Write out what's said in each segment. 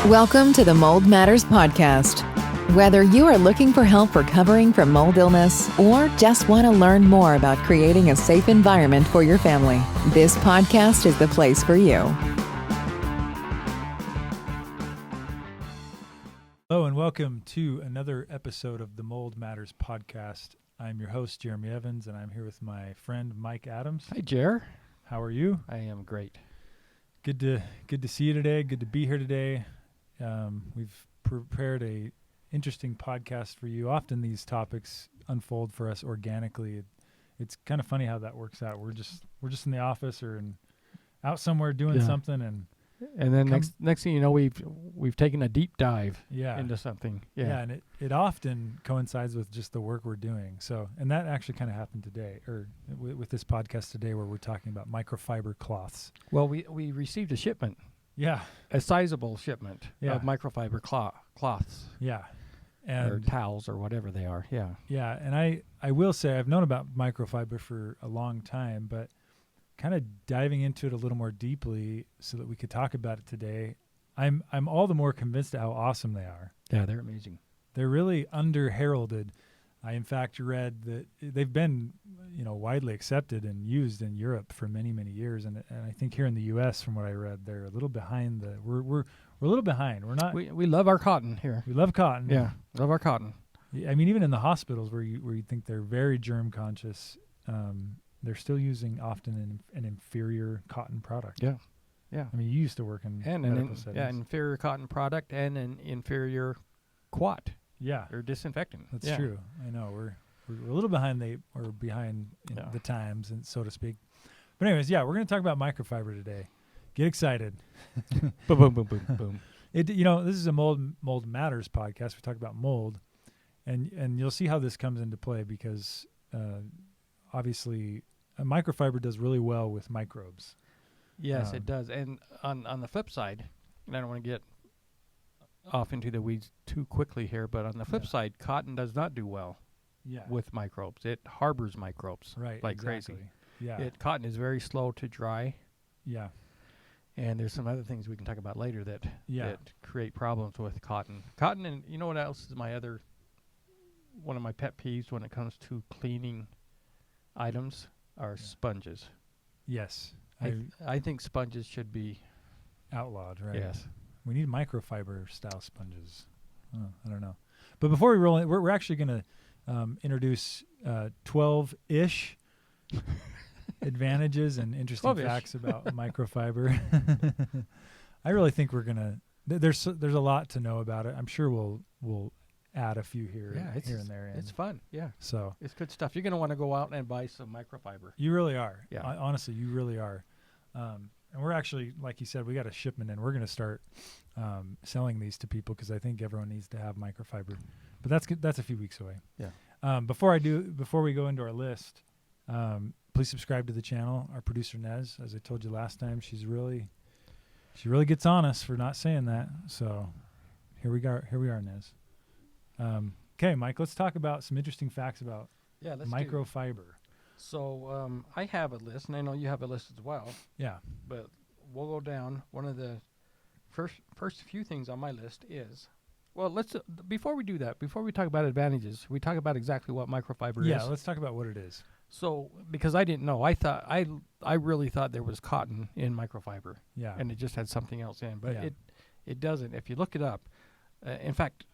Welcome to the Mold Matters Podcast. Whether you are looking for help recovering from mold illness or just want to learn more about creating a safe environment for your family, this podcast is the place for you. Hello and welcome to another episode of the Mold Matters Podcast. I'm your host, Jeremy Evans, and I'm here with my friend, Mike Adams. Hi, Jere. How are you? I am great. Good to see you today. Good to be here today. We've prepared a interesting podcast for you. Often these topics unfold for us organically. It's kind of funny how that works out. We're just in the office or out somewhere doing something, and then next thing you know, we've taken a deep dive into something. Yeah, and it often coincides with just the work we're doing. So, and that actually kind of happened today, or with this podcast today, where we're talking about microfiber cloths. Well, we received a shipment. Yeah, a sizable shipment of microfiber cloths. Yeah, or towels or whatever they are. Yeah. Yeah, and I will say I've known about microfiber for a long time, but kind of diving into it a little more deeply so that we could talk about it today, I'm all the more convinced of how awesome they are. Yeah, they're amazing. They're really under-heralded. I, in fact, read that they've been, widely accepted and used in Europe for many, many years, and I think here in the U.S., from what I read, they're a little behind. We're a little behind. We're not. We love our cotton here. We love cotton. Yeah, love our cotton. I mean, even in the hospitals where you think they're very germ conscious, they're still using often an inferior cotton product. Yeah, yeah. I mean, you used to work in medical settings. Yeah, inferior cotton product and an inferior Quat. Yeah, or disinfectant. That's true. I know we're a little behind the times, and so to speak. But anyways, we're going to talk about microfiber today. Get excited! Boom, boom, boom, boom, boom. This is a mold matters podcast. We talk about mold, and you'll see how this comes into play because obviously a microfiber does really well with microbes. Yes, it does. And on the flip side, and I don't want to get off into the weeds too quickly here, but on the flip side, cotton does not do well with microbes. It harbors microbes crazy. Yeah. Cotton is very slow to dry. Yeah. And there's some other things we can talk about later that create problems with cotton. Cotton, and you know what else is one of my pet peeves when it comes to cleaning items are sponges. Yes. I think sponges should be outlawed, right? Yes. We need microfiber style sponges. I don't know. But before we roll in, we're actually going to introduce 12-ish advantages and interesting facts about microfiber. I really think we're going to there's a lot to know about it. I'm sure we'll add a few here and there. It's fun. Yeah. So it's good stuff. You're going to want to go out and buy some microfiber. You really are. Yeah. Honestly, you really are. And we're actually, like you said, we got a shipment in. We're going to start selling these to people because I think everyone needs to have microfiber. But that's a few weeks away. Yeah. Before we go into our list, please subscribe to the channel. Our producer Nez, as I told you last time, she really gets on us for not saying that. So here we are, Nez. Okay, Mike, let's talk about some interesting facts about microfiber. So I have a list, and I know you have a list as well. Yeah. But we'll go down. One of the first few things on my list is, before we do that, before we talk about advantages, we talk about exactly what microfiber is. Yeah, let's talk about what it is. So, because I didn't know, I really thought there was cotton in microfiber. Yeah. And it just had something else in, but it doesn't. If you look it up, in fact,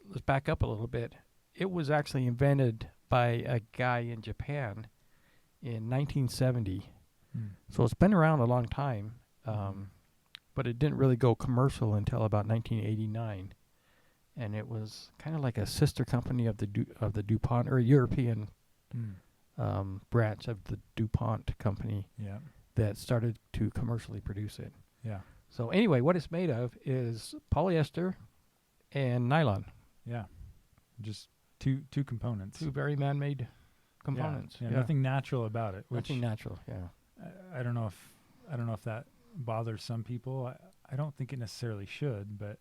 let's back up a little bit. It was actually invented by a guy in Japan in 1970. So it's been around a long time, but it didn't really go commercial until about 1989. And it was kind of like a sister company of the DuPont, or European branch of the DuPont company that started to commercially produce it. Yeah. So anyway, what it's made of is polyester and nylon. Yeah. Just two components. Two very man-made components. Yeah. Nothing natural about it. Nothing natural. Yeah. I don't know if that bothers some people. I don't think it necessarily should, but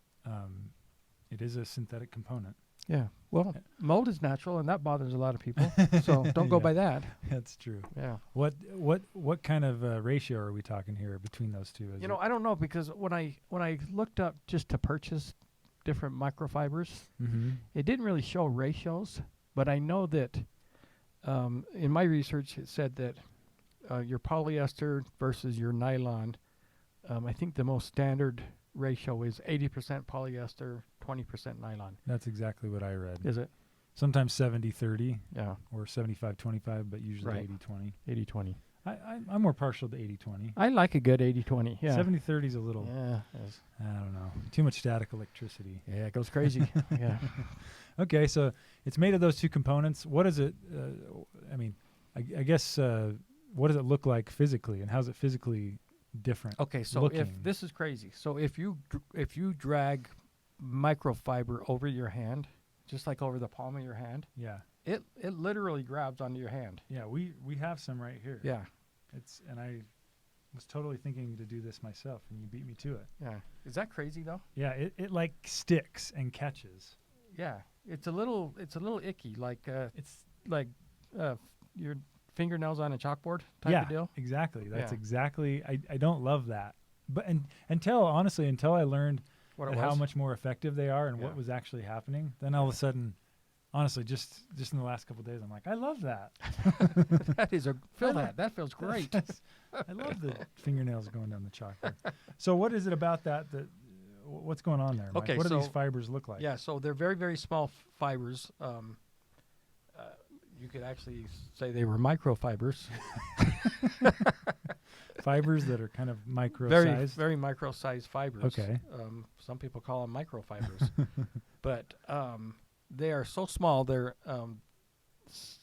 It is a synthetic component. Yeah. Well, mold is natural, and that bothers a lot of people. So don't go by that. That's true. Yeah. What kind of ratio are we talking here between those two? You know, I don't know, because when I looked up just to purchase different microfibers, it didn't really show ratios, but I know that in my research it said that your polyester versus your nylon, I think the most standard ratio is 80% polyester, 20% nylon. That's exactly what I read. Is it? Sometimes 70-30. Yeah. Or 75-25, but usually Right. 80-20. 80-20. I'm more partial to 80-20. I like a good 80-20. Yeah. 70-30 is a little, Yeah. I don't know, too much static electricity. Yeah, it goes crazy. Yeah. Okay, so it's made of those two components. What is it, I guess, what does it look like physically, and how's it physically different? Okay, so looking? if this is crazy. So if you drag microfiber over your hand, just like over the palm of your hand, Yeah. it literally grabs onto your hand. Yeah, we have some right here. Yeah. And I was totally thinking to do this myself, and you beat me to it. Yeah. Is that crazy though? Yeah, it like sticks and catches. Yeah. It's a little icky, like It's your fingernails on a chalkboard type of deal. Exactly. That's Yeah. exactly. I don't love that, but until I learned how much more effective they are and what was actually happening, then all of a sudden, honestly, just in the last couple of days, I'm like, I love that. That feels great. I love the fingernails going down the chalkboard. So what is it about that what's going on there, Mike? Okay, What do so these fibers look like? Yeah, so they're very, very small fibers. You could actually say they were microfibers. Fibers that are kind of micro Very, sized. very micro-sized fibers. Okay. Some people call them microfibers. But they are so small, they're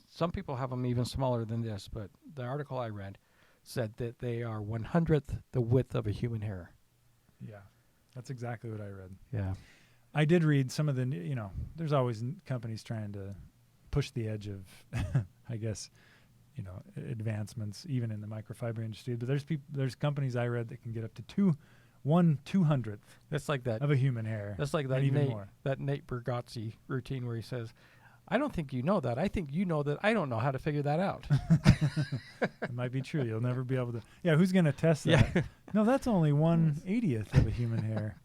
some people have them even smaller than this, but the article I read said that they are 1/100th the width of a human hair. Yeah, that's exactly what I read. Yeah. I did read some of the, there's always companies trying to push the edge of, I guess, advancements even in the microfiber industry. But there's companies I read that can get up to 1/200th That's like that of a human hair. That's like that even more. that Nate Bargatze routine where he says, "I don't think you know that. I think you know that I don't know how to figure that out." It might be true. You'll never be able to. Yeah, who's going to test that? Yeah. No, that's only 1/80th of a human hair.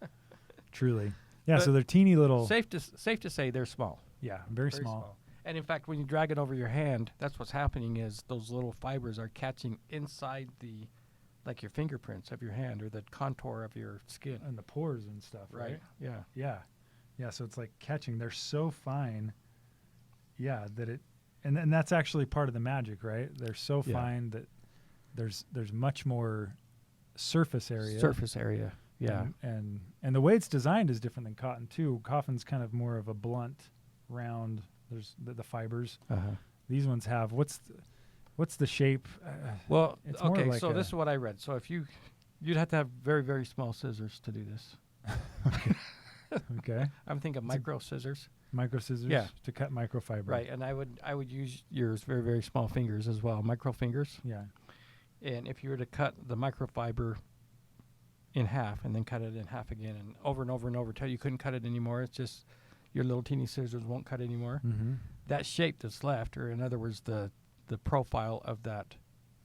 Truly. Yeah, But so they're teeny little. Safe to say they're small. Yeah, very small. And in fact, when you drag it over your hand, that's what's happening is those little fibers are catching inside like your fingerprints of your hand or the contour of your skin. And the pores and stuff, right? Yeah. Yeah. Yeah, so it's like catching. They're so fine. Yeah, that and that's actually part of the magic, right? They're so fine that there's much more surface area. Yeah. And the way it's designed is different than cotton too. Cotton's kind of more of a blunt, round. There's the fibers. Uh-huh. These ones have what's the shape? Well, it's more okay, like so this is what I read. So if you'd have to have very, very small scissors to do this. Okay. I'm thinking micro scissors. Micro scissors to cut microfiber. Right, and I would use yours very, very small fingers as well, micro fingers. Yeah. And if you were to cut the microfiber in half and then cut it in half again and over till you couldn't cut it anymore, it's just your little teeny scissors won't cut anymore. Mm-hmm. That shape that's left, or in other words, the profile of that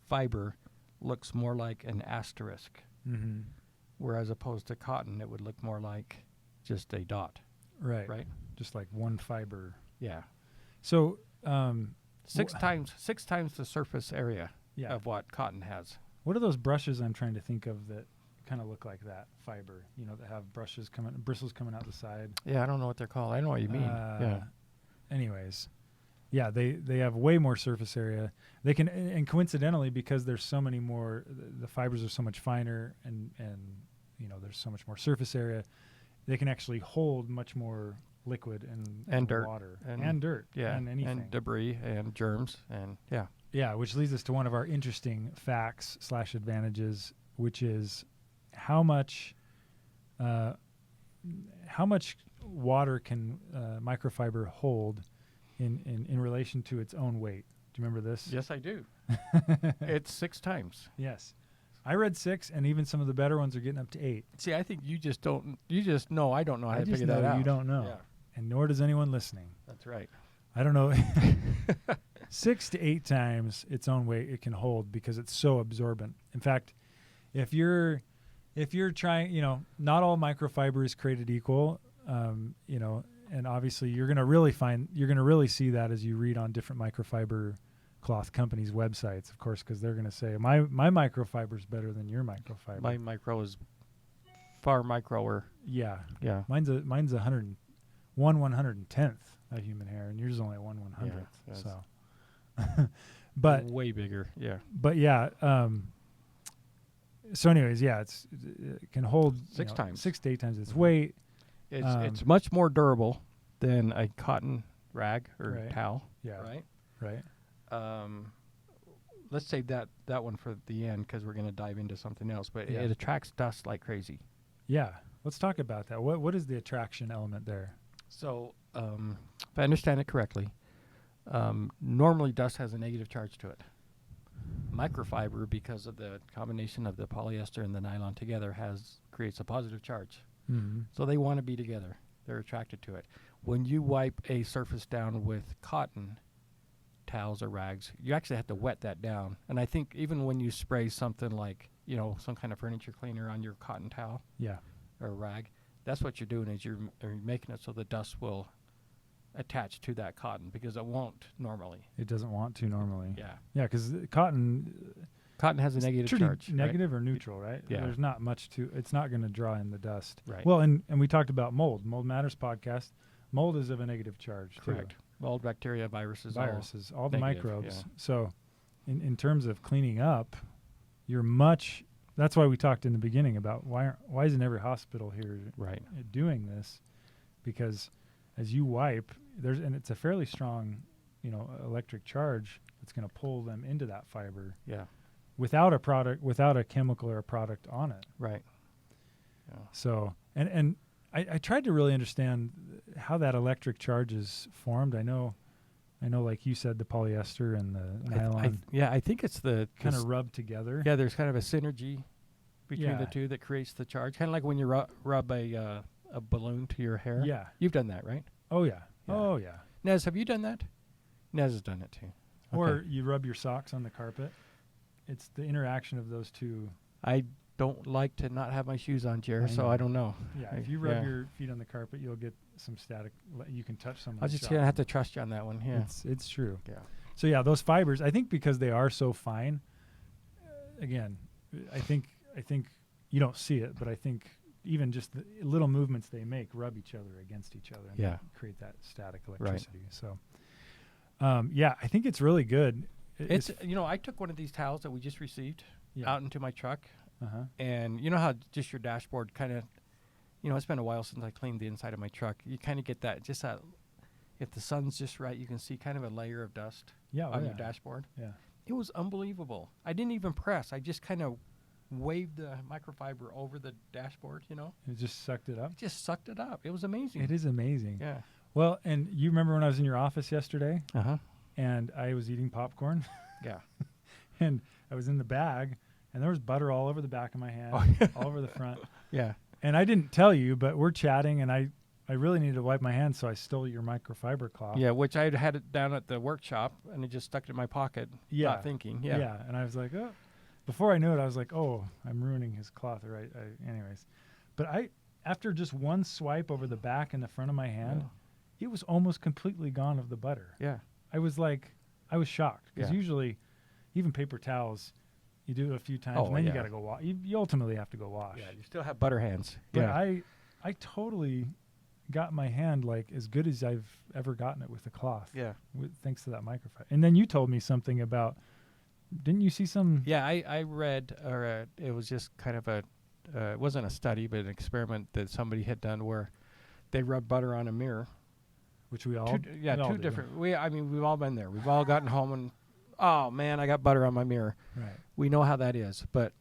fiber looks more like an asterisk. Mm-hmm. Whereas opposed to cotton, it would look more like just a dot. Right. Right. Just like one fiber. Yeah. So six times the surface area of what cotton has. What are those brushes I'm trying to think of that kind of look like that fiber? That have bristles coming out the side. Yeah, I don't know what they're called. I know what you mean. Yeah. Anyways, yeah, they have way more surface area. They can, and coincidentally, because there's so many more, the fibers are so much finer, and there's so much more surface area. They can actually hold much more liquid and dirt water and dirt and anything and debris and germs and which leads us to one of our interesting facts / advantages, which is how much water can microfiber hold in relation to its own weight. Do you remember this? Yes, I do. It's 6 times. Yes. I read 6, and even some of the better ones are getting up to 8. See, I think you just don't. You just know. I don't know how to figure that out. You don't know, Yeah. and nor does anyone listening. That's right. I don't know. 6 to 8 times its own weight it can hold because it's so absorbent. In fact, if you're trying, not all microfiber is created equal, and obviously you're going to really see that as you read on different microfiber cloth companies' websites, of course, because they're going to say my microfiber is better than your microfiber. My micro is far microer. Yeah. Yeah. Mine's 1/110th of human hair, and yours is only 1/100th. Yeah, so, but way bigger. Yeah. But yeah. So, anyways, yeah, it can hold 6 times, 6 to 8 times its weight. It's much more durable than a cotton rag or towel. Yeah. Right. Let's save that one for the end because we're going to dive into something else. But it attracts dust like crazy. Yeah. Let's talk about that. What is the attraction element there? So, if I understand it correctly, normally dust has a negative charge to it. Microfiber, because of the combination of the polyester and the nylon together, creates a positive charge. Mm-hmm. So they want to be together. They're attracted to it. When you wipe a surface down with cotton towels or rags, you actually have to wet that down. And I think even when you spray something like, some kind of furniture cleaner on your cotton towel or rag, that's what you're doing is you're making it so the dust will attach to that cotton because it won't normally. It doesn't want to normally. Yeah. Yeah, because cotton has a negative charge. Negative or neutral, right? Yeah. There's not much it's not going to draw in the dust. Right. Well, and we talked about mold. Mold Matters podcast. Mold is of a negative charge. Correct. Too. Mold, bacteria, viruses, all the negative, microbes. Yeah. So in terms of cleaning up, that's why we talked in the beginning about why isn't every hospital here doing this? Because as you wipe, and it's a fairly strong, electric charge that's going to pull them into that fiber. Yeah. Without a chemical or a product on it. Right. Yeah. So, and I tried to really understand how that electric charge is formed. I know, like you said, the polyester and the nylon. I think it's the kind of rub together. Yeah, there's kind of a synergy between the two that creates the charge. Kind of like when you rub a balloon to your hair. Yeah. You've done that, right? Oh, yeah. Oh, yeah. Nez, have you done that? Nez has done it, too. Or you rub your socks on the carpet. It's the interaction of those two. I don't like to not have my shoes on, Jere, so I don't know. Yeah, if you rub your feet on the carpet, you'll get some static. You can touch someone's I'm just going to have to trust you on that one. Yeah. It's true. Yeah. So, yeah, those fibers, I think because they are so fine, again, I think you don't see it, but I think even just the little movements they make rub each other against each other and create that static electricity. Right. So, I think it's really good. It's I took one of these towels that we just received out into my truck, and you know how just your dashboard kind of, it's been a while since I cleaned the inside of my truck. You kind of get that, if the sun's just right, you can see kind of a layer of dust on your dashboard. Yeah, it was unbelievable. I didn't even press. I just kind of waved the microfiber over the dashboard. It just sucked it up. It just sucked it up. It was amazing. It is amazing. Yeah. Well, and you remember when I was in your office yesterday? And I was eating popcorn. Yeah. And I was in the bag, and there was butter all over the back of my hand, all over the front. Yeah. And I didn't tell you, but we're chatting, and I really needed to wipe my hands, so I stole your microfiber cloth. Yeah, which I had it down at the workshop, and it just stuck it in my pocket, not thinking. Yeah. Yeah, and I was like, oh. Before I knew it, I was like, oh, I'm ruining his cloth. Right. Anyways. But after just one swipe over the back and the front of my hand, it was almost completely gone of the butter. Yeah. I was shocked because usually, even paper towels, you do it a few times and then you got to go wash. You ultimately have to go wash. Yeah, you still have butter hands. But I totally got my hand like as good as I've ever gotten it with a cloth. Yeah. Thanks to that microfiber. And then you told me something about, didn't you see some? Yeah, I read, or it was just kind of it wasn't a study, but an experiment that somebody had done where they rubbed butter on a mirror. Which we all two different. We've all been there. We've all gotten home and, oh man, I got butter on my mirror. Right. We know how that is. But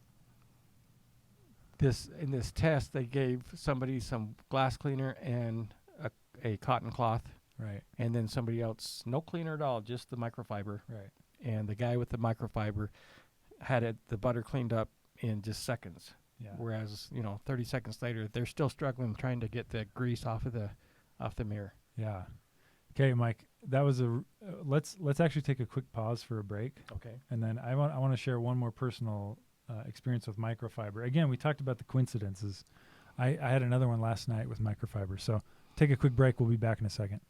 in this test, they gave somebody some glass cleaner and a cotton cloth. Right. And then somebody else, no cleaner at all, just the microfiber. Right. And the guy with the microfiber had the butter cleaned up in just seconds. Yeah. Whereas 30 seconds later, they're still struggling trying to get the grease off the mirror. Yeah. Okay, Mike. That was let's actually take a quick pause for a break. Okay. And then I want to share one more personal experience with microfiber. Again, we talked about the coincidences. I had another one last night with microfiber. So take a quick break. We'll be back in a second.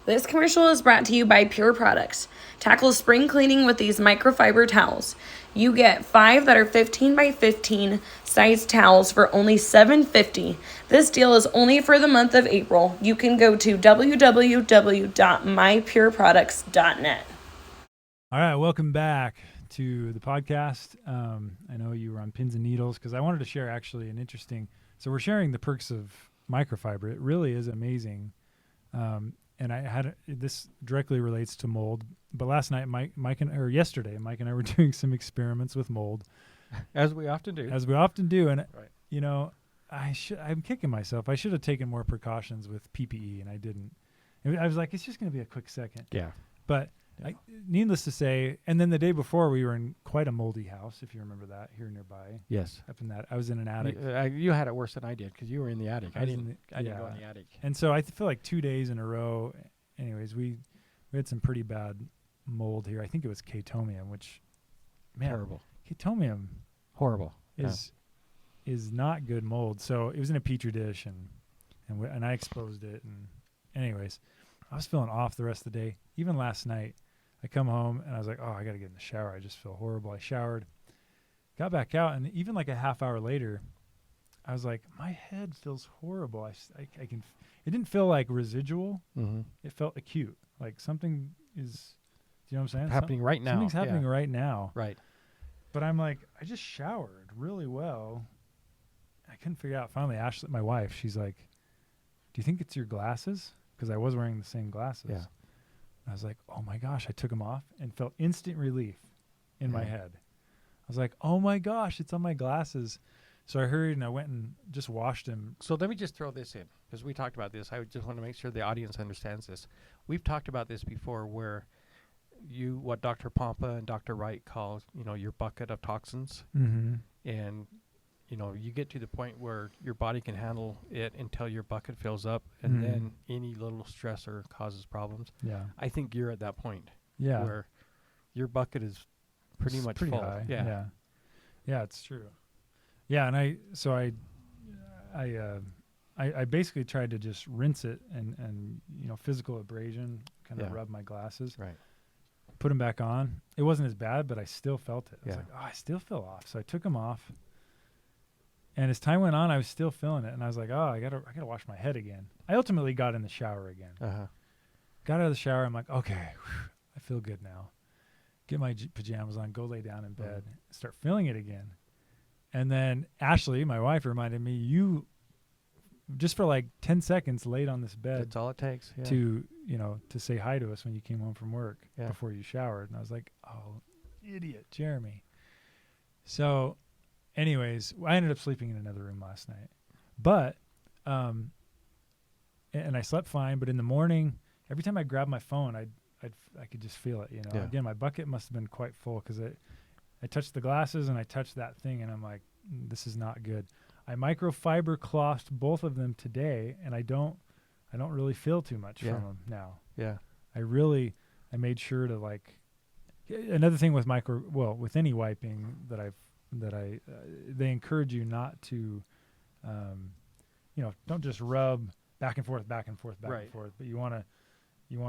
This commercial is brought to you by Pure Products. Tackle spring cleaning with these microfiber towels. You get 5 that are 15 by 15 size towels for only $7.50. This deal is only for the month of April. You can go to www.mypureproducts.net. All right, welcome back to the podcast. I know you were on pins and needles because I wanted to share actually an interesting. So we're sharing the perks of microfiber. It really is amazing. And I had this directly relates to mold. But last night, yesterday, Mike and I were doing some experiments with mold, As we often do. And Right. I'm kicking myself. I should have taken more precautions with PPE, and I didn't. I was like, it's just going to be a quick second. Yeah. But needless to say, and then the day before, we were in quite a moldy house, if you remember that, here nearby. Yes. Up in that, I was in an attic. You had it worse than I did because you were in the attic. I didn't go in the attic. And so I feel like 2 days in a row. Anyways, we had some pretty bad mold here. I think it was Chaetomium, which, man, Terrible. Chaetomium Horrible. is not good mold. So it was in a petri dish, and I exposed it. And anyways, I was feeling off the rest of the day. Even last night, I come home and I was like, oh, I got to get in the shower. I just feel horrible. I showered, got back out, and even like a half hour later, I was like, my head feels horrible. I can. It didn't feel like residual. Mm-hmm. It felt acute. Like something is. Do you know what I'm saying? Happening right now. Something's happening right now. Right. But I'm like, I just showered really well. I couldn't figure out. Finally, Ashley, my wife, she's like, do you think it's your glasses? Because I was wearing the same glasses. Yeah. I was like, oh my gosh. I took them off and felt instant relief in my head. I was like, oh my gosh, it's on my glasses. So I hurried and I went and just washed them. So let me just throw this in because we talked about this. I just want to make sure the audience understands this. We've talked about this before where what Dr. Pompa and Dr. Wright call, your bucket of toxins. Mm-hmm. And, you get to the point where your body can handle it until your bucket fills up and then any little stressor causes problems. Yeah. I think you're at that point. Yeah. Where your bucket is pretty much full. High. Yeah. Yeah, it's true. Yeah, and I basically tried to just rinse it and physical abrasion kind of rub my glasses. Right. Put them back on. It wasn't as bad, but I still felt it. I was Yeah. like, oh, I still feel off. So I took them off. And as time went on, I was still feeling it, and I was like, oh, I gotta wash my head again. I ultimately got in the shower again. Uh-huh. Got out of the shower. I'm like, okay, I feel good now. Get my pajamas on, go lay down in bed, start feeling it again. And then Ashley, my wife, reminded me, you just for like 10 seconds laid on this bed. That's all it takes. Yeah. To say hi to us when you came home from work Yeah. before you showered. And I was like, oh, idiot, Jeremy. So anyways, I ended up sleeping in another room last night. But, and I slept fine, but in the morning, every time I grabbed my phone, I could just feel it, Yeah. Again, my bucket must have been quite full because I touched the glasses and I touched that thing and I'm like, this is not good. I microfiber clothed both of them today and I don't really feel too much from them now. Yeah. I made sure to another thing with with any wiping that they encourage you not to, don't just rub back and forth, back and forth, back and forth, but you want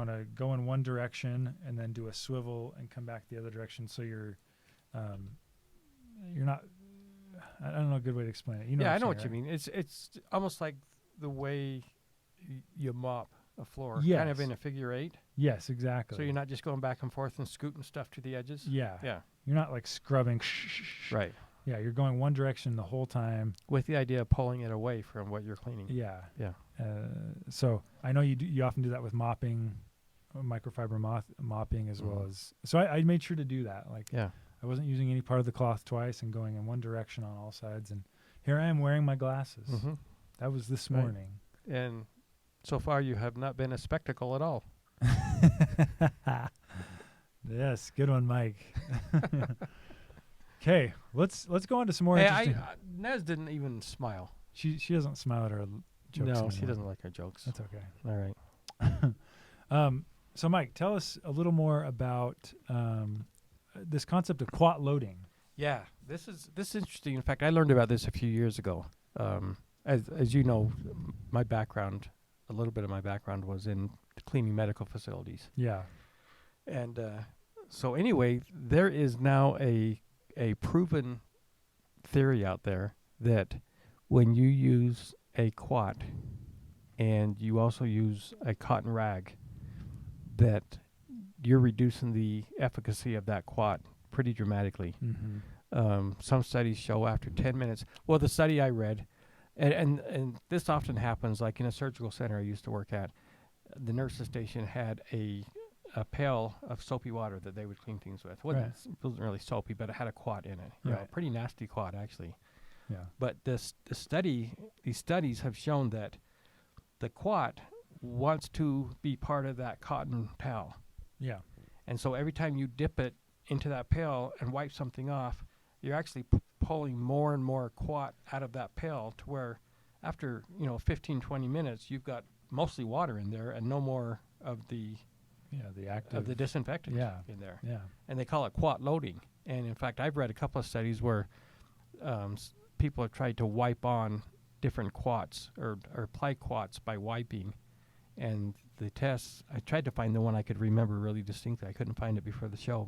to go in one direction and then do a swivel and come back the other direction. So you're not, I don't know a good way to explain it. I know what you mean. It's almost like the way you mop a floor, kind of in a figure eight. Yes, exactly. So you're not just going back and forth and scooting stuff to the edges. Yeah. Yeah. You're not like scrubbing. Right. Yeah, you're going one direction the whole time. With the idea of pulling it away from what you're cleaning. Yeah. Yeah. So I know you often do that with mopping, microfiber mopping as well as. So I made sure to do that. I wasn't using any part of the cloth twice and going in one direction on all sides. And here I am wearing my glasses. Mm-hmm. That was this morning. And so far you have not been a spectacle at all. Yes, good one, Mike. Okay, let's go on to some more Hey, interesting. Nez didn't even smile. She doesn't smile at our jokes. No, anymore. she doesn't like our jokes. That's okay. All right. So, Mike, tell us a little more about this concept of Quat loading. Yeah, this is interesting. In fact, I learned about this a few years ago. As you know, a little bit of my background was in cleaning medical facilities. Yeah. And so anyway, there is now a proven theory out there that when you use a Quat and you also use a cotton rag, that you're reducing the efficacy of that Quat pretty dramatically. Mm-hmm. Some studies show after 10 minutes. Well, the study I read, and this often happens, like in a surgical center I used to work at, the nurse's station had a pail of soapy water that they would clean things with. It wasn't really soapy, but it had a Quat in it. You know, pretty nasty Quat, actually. Yeah. But these studies have shown that the Quat wants to be part of that cotton towel. Yeah. And so every time you dip it into that pail and wipe something off, you're actually pulling more and more Quat out of that pail to where after, 15, 20 minutes, you've got mostly water in there and no more of the disinfectant in there. Yeah. And they call it Quat loading. And in fact, I've read a couple of studies where people have tried to wipe on different Quats or apply Quats by wiping. And the tests, I tried to find the one I could remember really distinctly. I couldn't find it before the show,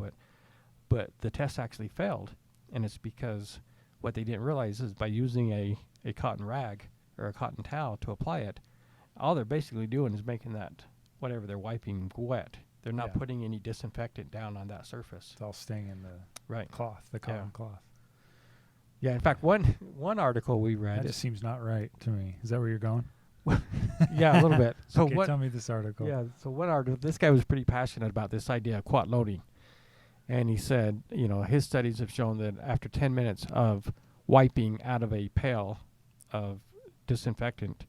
but the test actually failed. And it's because what they didn't realize is by using a cotton rag or a cotton towel to apply it, all they're basically doing is making that whatever they're wiping wet. They're not putting any disinfectant down on that surface. It's all staying in the cloth, the cotton cloth. Yeah, in fact, one article we read... That just seems not right to me. Is that where you're going? Yeah, a little bit. So okay, tell me this article. Yeah, so one article, this guy was pretty passionate about this idea of Quat loading. And he said, his studies have shown that after 10 minutes of wiping out of a pail of disinfectant,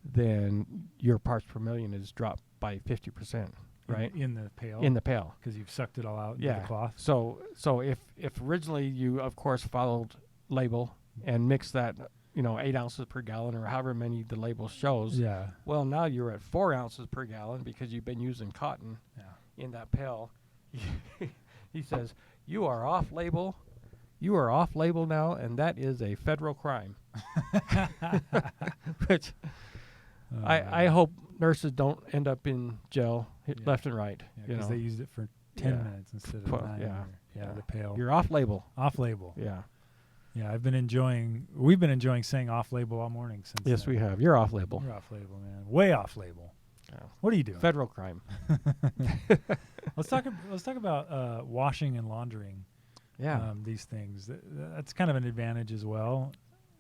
then your parts per million is dropped by 50%, right? In the pail? In the pail. Because you've sucked it all out into the cloth? So if originally you, of course, followed label and mixed that, 8 ounces per gallon or however many the label shows, well, now you're at 4 ounces per gallon because you've been using cotton in that pail. He says, you are off label. You are off label now, and that is a federal crime. Which I hope nurses don't end up in jail left and right. Because they used it for 10 minutes instead of 9. The pail. You're off label. Off label. Yeah. Yeah, we've been enjoying saying off label all morning since. Yes, we have. You're off label. You're off label, man. Way off label. Yeah. What are you doing? Federal crime. Let's talk about washing and laundering. Yeah. These things. That's kind of an advantage as well.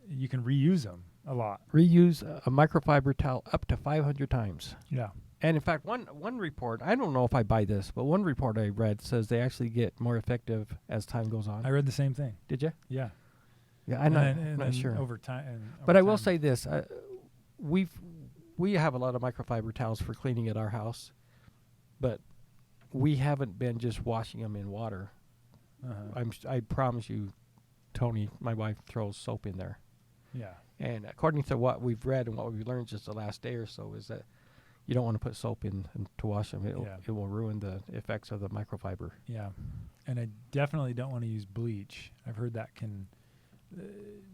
You can reuse them a lot. Reuse a microfiber towel up to 500 times. Yeah. And in fact, one report, I don't know if I buy this, but one report I read says they actually get more effective as time goes on. I read the same thing. Did you? Yeah. Yeah, I'm not sure. Over time. But I will say this. We have a lot of microfiber towels for cleaning at our house, but we haven't been just washing them in water. I promise you, Tony, my wife throws soap in there. Yeah. And according to what we've read and what we've learned just the last day or so is that you don't want to put soap in to wash them. It will ruin the effects of the microfiber. Yeah. And I definitely don't want to use bleach. I've heard that can...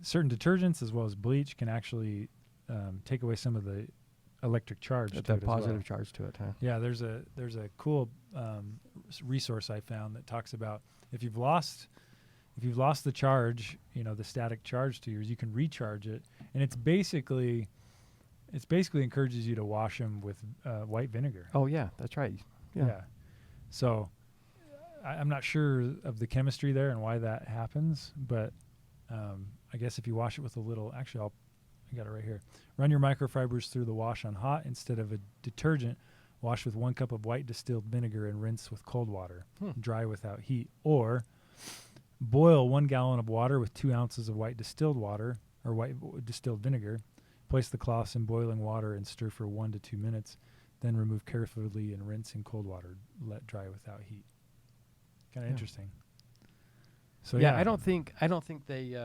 certain detergents as well as bleach can actually take away some of the electric charge to it as well. Positive charge to it, huh? Yeah, there's a cool resource I found that talks about if you've lost the charge, the static charge to yours, you can recharge it, and it's basically encourages you to wash them with white vinegar. Oh yeah, that's right. Yeah. So I'm not sure of the chemistry there and why that happens, but I guess if you wash it with a little, actually I got it right here. Run your microfibers through the wash on hot instead of a detergent. Wash with 1 cup of white distilled vinegar and rinse with cold water. Dry without heat. Or boil 1 gallon of water with 2 ounces of white distilled water or white distilled vinegar. Place the cloths in boiling water and stir for 1 to 2 minutes. Then remove carefully and rinse in cold water. Let dry without heat. Kind of interesting. So yeah, I don't think they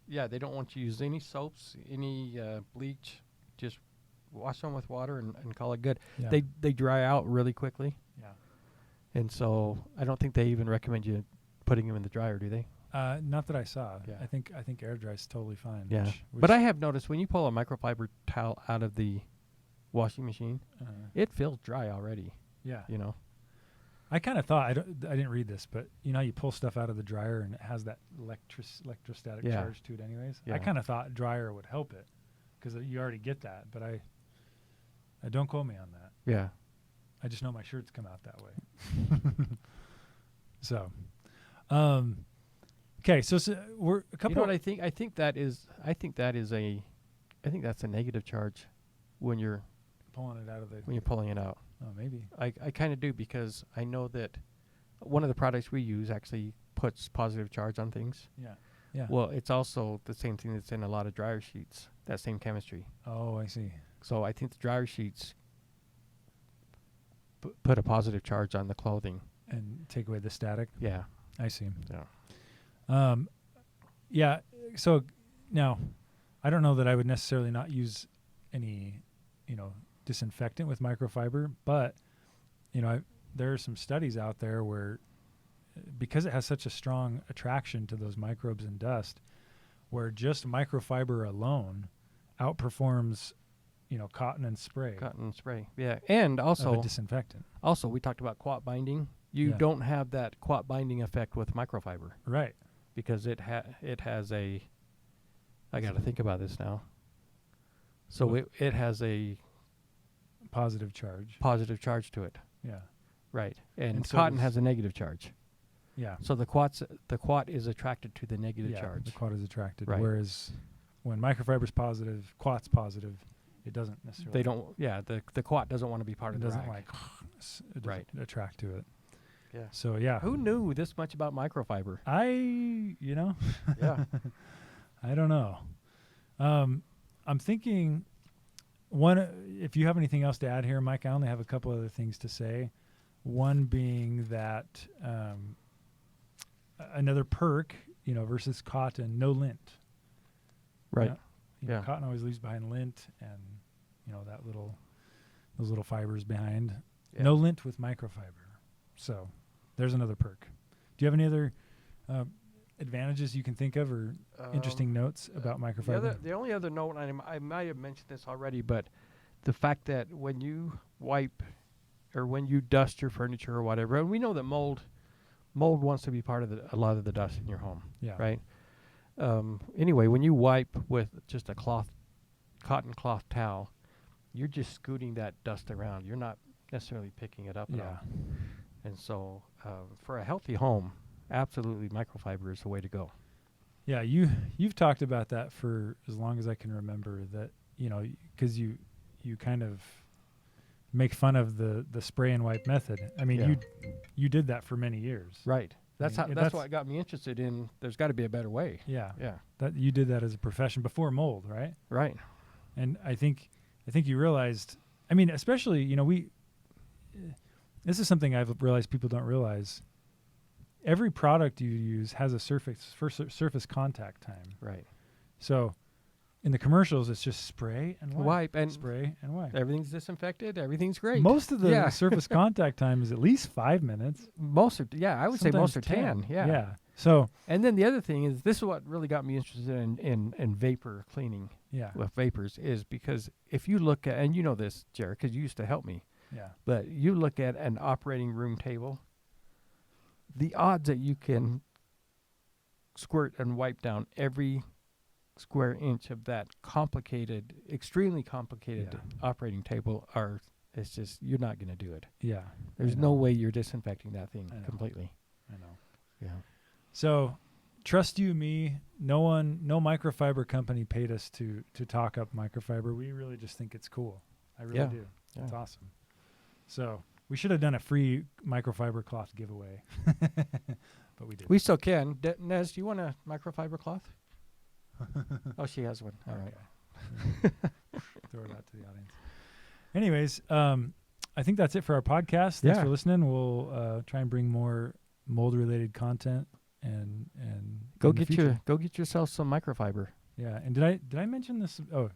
they don't want you to use any soaps, any bleach. Just wash them with water and call it good. Yeah. They dry out really quickly. Yeah. And so I don't think they even recommend you putting them in the dryer, do they? Not that I saw. Yeah. I think air dry is totally fine. Yeah. Which But I have noticed when you pull a microfiber towel out of the washing machine, it feels dry already. Yeah. You know. I kind of thought I didn't read this, but you know how you pull stuff out of the dryer and it has that electrostatic charge to it, anyways. Yeah. I kind of thought dryer would help it because you already get that, but I don't quote me on that. Yeah. I just know my shirts come out that way. So, okay, so we're a couple. You know what I think? I think that's a negative charge when you're pulling it out of the. when you're pulling it out. Oh, maybe. I kind of do because I know that one of the products we use actually puts positive charge on things. Yeah. Yeah. Well, it's also the same thing that's in a lot of dryer sheets. That same chemistry. Oh, I see. So I think the dryer sheets put a positive charge on the clothing And take away the static. Yeah. I see. Yeah. Yeah. So now, I don't know that I would necessarily not use any, disinfectant with microfiber, but there are some studies out there where, because it has such a strong attraction to those microbes and dust, where just microfiber alone outperforms, cotton and spray. Cotton spray. Yeah. And also of a disinfectant. Also, we talked about Quat binding. You don't have that Quat binding effect with microfiber. Right. Because it has a. I got to think about this now. So it has a positive charge. Positive charge to it. Yeah. Right. And so cotton has a negative charge. Yeah. So the Quat is attracted to the negative charge. The Quat is attracted. Right. Whereas when microfiber's positive, Quat's positive, it doesn't necessarily. They don't. Yeah. The Quat doesn't want to be part of the doesn't rack. it doesn't attract to it. Yeah. So yeah. Who knew this much about microfiber? Yeah. I don't know. I'm thinking if you have anything else to add here, Mike, I only have a couple other things to say. One being that another perk, versus cotton, no lint. Right. Yeah. Cotton always leaves behind lint and, those little fibers behind. Yeah. No lint with microfiber. So there's another perk. Do you have any other advantages you can think of or interesting notes about microfiber? The only other note, I might have mentioned this already, but the fact that when you wipe or when you dust your furniture or whatever, and we know that mold wants to be part of a lot of the dust in your home. Yeah. Right. Anyway, when you wipe with just a cotton cloth towel, you're just scooting that dust around. You're not necessarily picking it up at all. And so, for a healthy home, absolutely microfiber is the way to go. Yeah, you've talked about that for as long as I can remember. That because you kind of make fun of the spray and wipe method. I mean, you did that for many years. Right. That's what got me interested in. There's got to be a better way. Yeah. Yeah. That you did that as a profession before mold, right? Right. And I think you realized. I mean, especially this is something I've realized people don't realize. Every product you use has a surface contact time. Right. So in the commercials, it's just spray and wipe. And spray and wipe. Everything's disinfected. Everything's great. Most of the surface contact time is at least 5 minutes. I would say most are 10. Yeah. Yeah. So. And then the other thing is, this is what really got me interested in vapor cleaning. Yeah. With vapors is because if you look at, and you know this, Jere, because you used to help me. Yeah. But you look at an operating room table, the odds that you can squirt and wipe down every square inch of that extremely complicated operating table it's just, you're not going to do it. Yeah. There's no way you're disinfecting that thing completely. I know. Yeah. So, trust you, me, no microfiber company paid us to talk up microfiber. We really just think it's cool. I really do. It's awesome. So we should have done a free microfiber cloth giveaway, but we did. We still can. Nez, do you want a microfiber cloth? Oh, she has one. All right. Throw it out to the audience. Anyways, I think that's it for our podcast. Thanks for listening. We'll try and bring more mold-related content and Go in the future. get yourself some microfiber. Yeah, and did I mention this? Oh,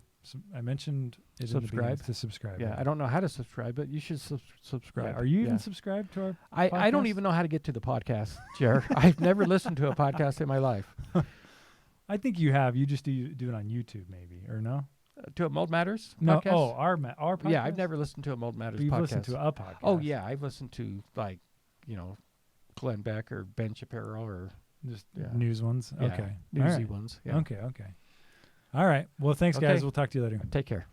I mentioned it Subscribe. to subscribe. Yeah, I don't know how to subscribe, but you should subscribe. Yeah. Are you even subscribed to our I don't podcast? even know how to get to the podcast, Jere. I've never listened to a podcast in my life. I think you have. You just do it on YouTube, maybe, or no? To a Mold Matters No. podcast? Oh, our podcast. Yeah, I've never listened to a Mold Matters But you've podcast. listened to a podcast. Oh, yeah, I've listened to, like, Glenn Beck or Ben Shapiro or Just news ones. yeah, Okay. newsy All right. ones. Yeah. Okay. All right. Well, thanks, guys. Okay. We'll talk to you later. Take care.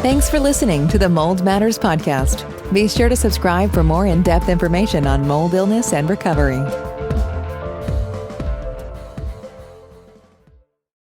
Thanks for listening to the Mold Matters podcast. Be sure to subscribe for more in-depth information on mold illness and recovery.